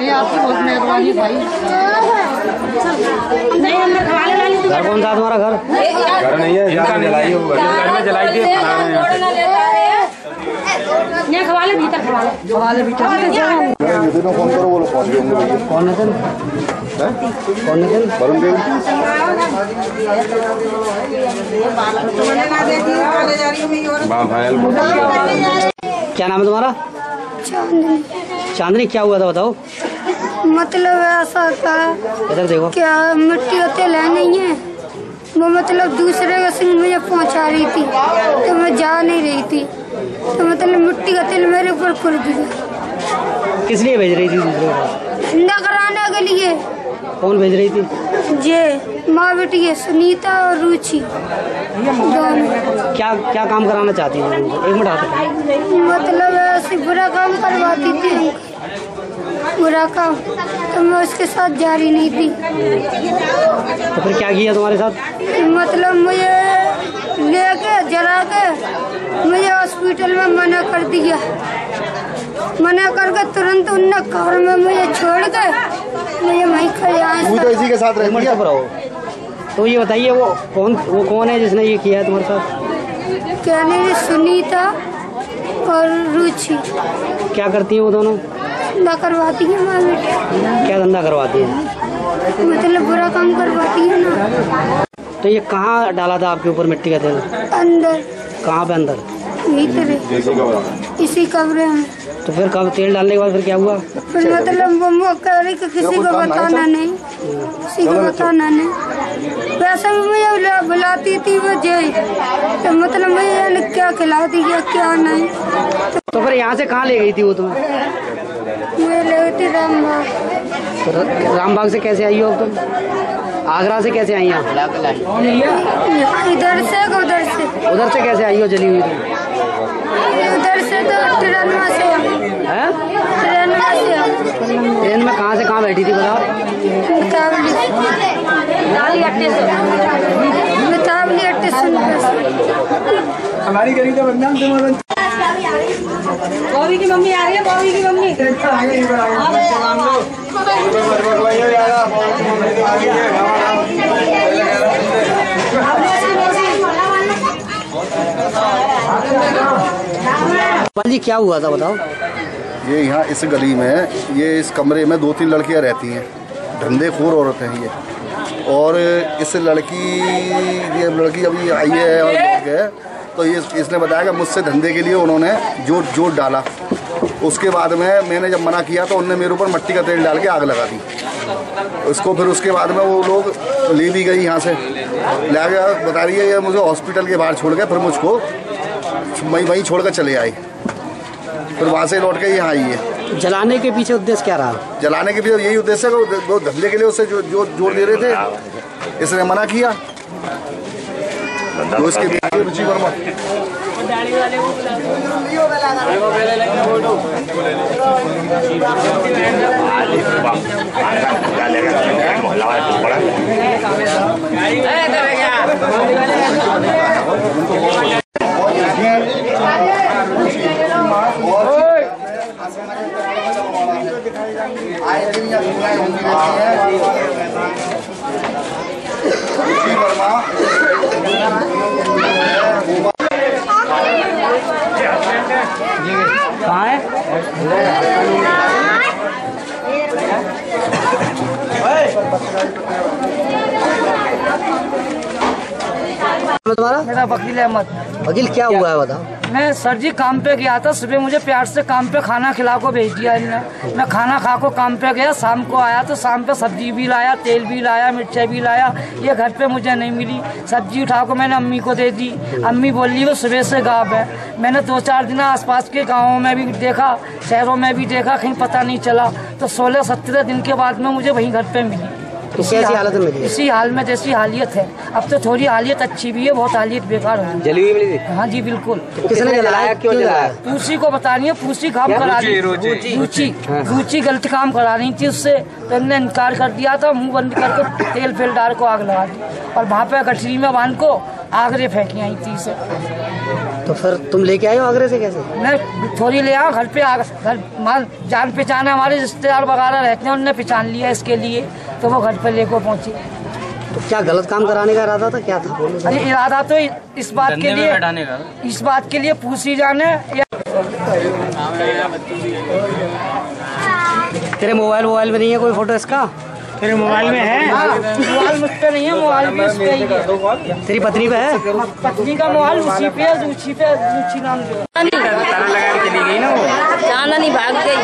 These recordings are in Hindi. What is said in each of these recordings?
आपकी बहुत मेहरबानी भाई। घर कौन सा तुम्हारा घर? घर नहीं है, घर में जलाई थी। खवाले भीतर फोन करो, वो लोग पहुंच गए होंगे। कौन है? कौन है? वरुण देव। क्या नाम है तुम्हारा? चांदनी। क्या हुआ था बताओ। मतलब ऐसा था, इधर देखो। क्या मिट्टी का तेल है नहीं है, वो मतलब दूसरे का सिंह मुझे पहुंचा रही थी तो मैं जा नहीं रही थी, तो मतलब मिट्टी का तेल मेरे ऊपर खुल गया। किस लिए भेज रही थी दूसरे को? धंधा कराने के लिए। कौन भेज रही थी? जे माँ बेटी है, सुनीता और रुचि। क्या क्या काम कराना चाहती है? एक मिनट आते। मतलब ऐसे बुरा काम करवाती थी, बुरा काम, तो मैं उसके साथ जा रही नहीं थी। तो फिर क्या किया तुम्हारे साथ? मतलब मुझे लेके जला के मुझे हॉस्पिटल में मना कर दिया। मना करके तुरंत उनने कार में मुझे छोड़ के मुझे वहीं तो इसी के साथ रहती है। तो ये बताइए वो कौन है जिसने ये किया है तुम्हारे साथ? क्या नहीं, सुनीता और रुचि। क्या करती है वो दोनों? धंधा करवाती है माँ बेटी। क्या धंधा करवाती है? मतलब बुरा काम करवाती है ना। तो ये कहाँ डाला था आपके ऊपर मिट्टी का तेल? अंदर। कहाँ पे अंदर? भीतर, इसी कमरे में। तो फिर कब तेल डालने के बाद फिर क्या हुआ? फिर मतलब वो कह रही कि किसी को बताना नहीं, किसी को बताना नहीं। वैसे भी मुझे बुलाती थी वो जय, तो मतलब मुझे क्या खिलाती है क्या नहीं। तो फिर यहाँ से कहाँ ले गई थी वो तुम्हें? मैं ले गई थी रामबाग। तो रामबाग से कैसे आई हो तुम? आगरा से कैसे आई यहाँ? इधर से उधर से। उधर से कैसे आई हो जली हुई तुम? उधर से तो ट्रेन में से। हैं? ट्रेन में से। ट्रेन में कहाँ से कहाँ बैठी थी बताओ? मितावली स्टेशन पे। हमारी गली का बदनाम बॉबी की मम्मी आ रही है, बॉबी की मम्मी। जी क्या हुआ था बताओ? ये यहाँ इस गली में, ये इस कमरे में 2-3 लड़कियाँ रहती हैं, धंधेखोर औरत हैं ये। और इस लड़की अभी आई है और है, तो ये इसने बताया कि मुझसे धंधे के लिए उन्होंने जोत डाला। उसके बाद में मैंने जब मना किया तो उन्होंने मेरे ऊपर मिट्टी का तेल डाल के आग लगा दी उसको। फिर उसके बाद में वो लोग ले भी गई यहाँ से, ले गया। बता रही है ये मुझे हॉस्पिटल के बाहर छोड़ गए, फिर मुझको वहीं छोड़ कर चले आए। फिर वहाँ से लौट के यहाँ आई है। जलाने के पीछे उद्देश्य क्या रहा? जलाने के पीछे यही उद्देश्य है कि वो धंधे के लिए उससे जो जोड़ दे रहे थे, इसने मना किया। तो इसके रुचि वर्मा कहाँ है? तुम्हारा? मेरा वकील अहमद। वकील क्या हुआ है बताओ? मैं सर जी काम पे गया था, सुबह मुझे प्यार से काम पे खाना खिला को भेज दिया इन्होंने। मैं खाना खा को काम पे गया, शाम को आया तो शाम पे सब्जी भी लाया, तेल भी लाया, मिर्ची भी लाया। ये घर पे मुझे नहीं मिली। सब्जी उठा को मैंने अम्मी को दे दी। अम्मी बोली वो सुबह से गायब है। मैंने 2-4 दिन आसपास के गाँवों में भी देखा, शहरों में भी देखा, कहीं पता नहीं चला। तो 16-17 दिन के बाद में मुझे वहीं घर पे मिली। तो कैसी हालत में मिली? इसी हाल में जैसी हालियत है। अब तो थोड़ी हालियत अच्छी भी है, बहुत हालियत बेकार है। जली हुई मिली थी? हाँ जी बिल्कुल। तो किसने जलाया, क्यों जलाया? पूसी को बता रही है, पूसी काम करा रही, रुचि गलत काम करा रही थी उससे, तो उन्होंने इनकार कर दिया था। मुंह बंद करके तेल फेल डाल को आग लगा दी और वहाँ पे गठरी में बांध को आगरे फेंकी आई थी इसे। तो फिर तुम लेके आए हो आगरा से कैसे? मैं थोड़ी ले आया घर पे घर जान पहचान है हमारे रिश्तेदार वगैरह रहते हैं, उनने पहचान लिया इसके लिए, तो वो घर पे लेकर पहुंची। तो क्या गलत काम कराने का इरादा था, क्या था? अरे इरादा तो इस बात के लिए पूछी जाने। तेरे मोबाइल में नहीं है कोई फोटो इसका? तेरे मोबाइल में है? मोबाइल मुझ पे नहीं है, मोबाइल भी उस पे ही है। तेरी पत्नी पे है? पत्नी का मोबाइल उसी पे है, उसी नाम जो ताला लगा के चली गई ना वो। चांदनी भाग गई।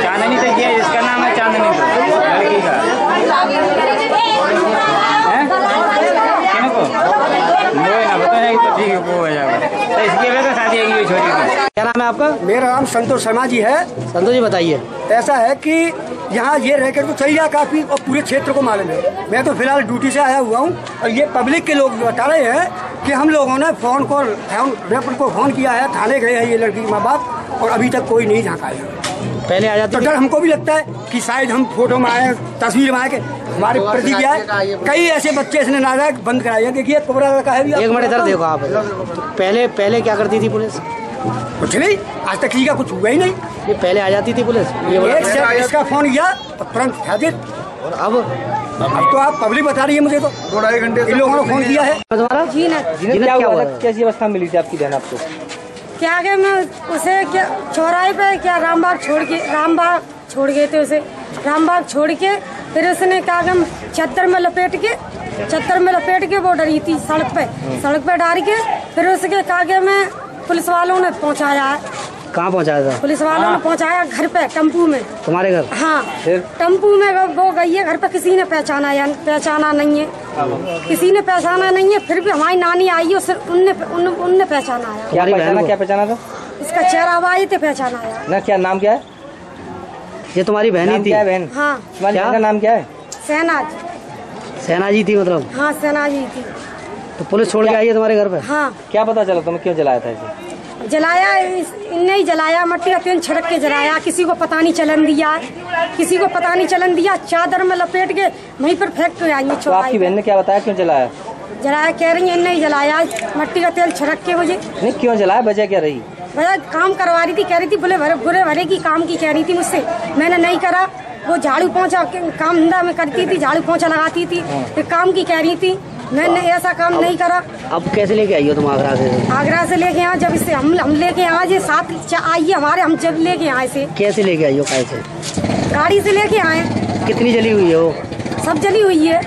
चांदनी तो किया, इसका नाम है चांदनी लड़की का। किन को वो ना बताया तो ठीक है, वो हो जाएगा। तो इसकी वजह से शादी है छोटी की। क्या नाम है आपका? मेरा नाम संतोष शर्मा जी है। संतोष जी बताइए। ऐसा है कि यहाँ ये रह कर तो चल गया काफी, और पूरे क्षेत्र को मालूम है। मैं तो फिलहाल ड्यूटी से आया हुआ हूँ, और ये पब्लिक के लोग बता रहे हैं कि हम लोगों ने रेफर को फोन किया है, थाने गए हैं ये लड़की के माँ बाप, और अभी तक कोई नहीं झांका है। पहले आ जाती तो डर हमको भी लगता है कि शायद हम फोटो में आए, तस्वीर में आए के हमारे प्रति क्या है। कई ऐसे बच्चे इसने नाजायज बंद कराया। देखिए कोबरा लड़का है। एक मिनट इधर देखो आप। पहले क्या करती थी पुलिस? कुछ नहीं, आज तक किसी का कुछ हुआ ही नहीं। ये पहले आ जाती थी पुलिस? एक से इसका फोन किया और तुरंत हाजिर। और अब तो आप पब्लिक बता रही है मुझे, तो 2-2.5 घंटे इन लोगों ने फोन किया है। तुम्हारा क्या हुआ? कैसी अवस्था मिली थी आपकी बहन आपको? क्या कि मैं उसे क्या चौराहे पे क्या रामबाग छोड़ गए थे उसे। रामबाग छोड़ के फिर उसने क्या कि चद्दर में लपेट के वो डरी थी सड़क पे डाल के। फिर उसके क्या मैं पुलिस वालों ने पहुंचाया है। कहाँ पहुँचाया था? पुलिस वालों ने पहुंचाया घर पे, टेम्पू में। तुम्हारे घर? हाँ, टेम्पू में वो गई है। घर पे किसी ने पहचाना नहीं है, किसी ने पहचाना नहीं है। फिर भी हमारी नानी आई है, उनने पहचाना आया। क्या पहचाना था? इसका चेहरा आई थे, पहचाना आया ना। क्या नाम क्या है? ये तुम्हारी बहन ही थी? क्या बहन? हाँ। तुम्हारी बहन का नाम क्या है? सेना जी थी मतलब? हाँ, सेना जी थी। तो पुलिस छोड़ के आई है तुम्हारे घर पे? हाँ। क्या पता चला तुम्हें क्यों जलाया था इसे? जलाया इनने ही जलाया, मट्टी का तेल छिड़क के जलाया। किसी को पता नहीं चलन दिया, चादर में लपेट के वहीं पर फेंक के आई। तो आपकी बहन ने क्या बताया क्यों जलाया? कह रही है इनने ही जलाया, मट्टी का तेल छिड़क के। मुझे नहीं, क्यों जलाया? वजह क्या रही? वजह काम करवा रही थी, कह रही थी बुरे भरे की काम की कह रही थी मुझसे। मैंने नहीं करा। वो झाड़ू पोंछा काम धंधा में करती थी, झाड़ू पोंछा लगाती थी, फिर काम की कह रही थी। मैंने ऐसा काम नहीं करा। अब कैसे लेके आई हो तुम आगरा से? आगरा से लेके आए, जब इससे हम लेके आए, ये साथ आई हमारे, हम जब लेके आए से। कैसे लेके आई हो? कैसे? गाड़ी से लेके आए। कितनी जली हुई है वो? सब जली हुई है।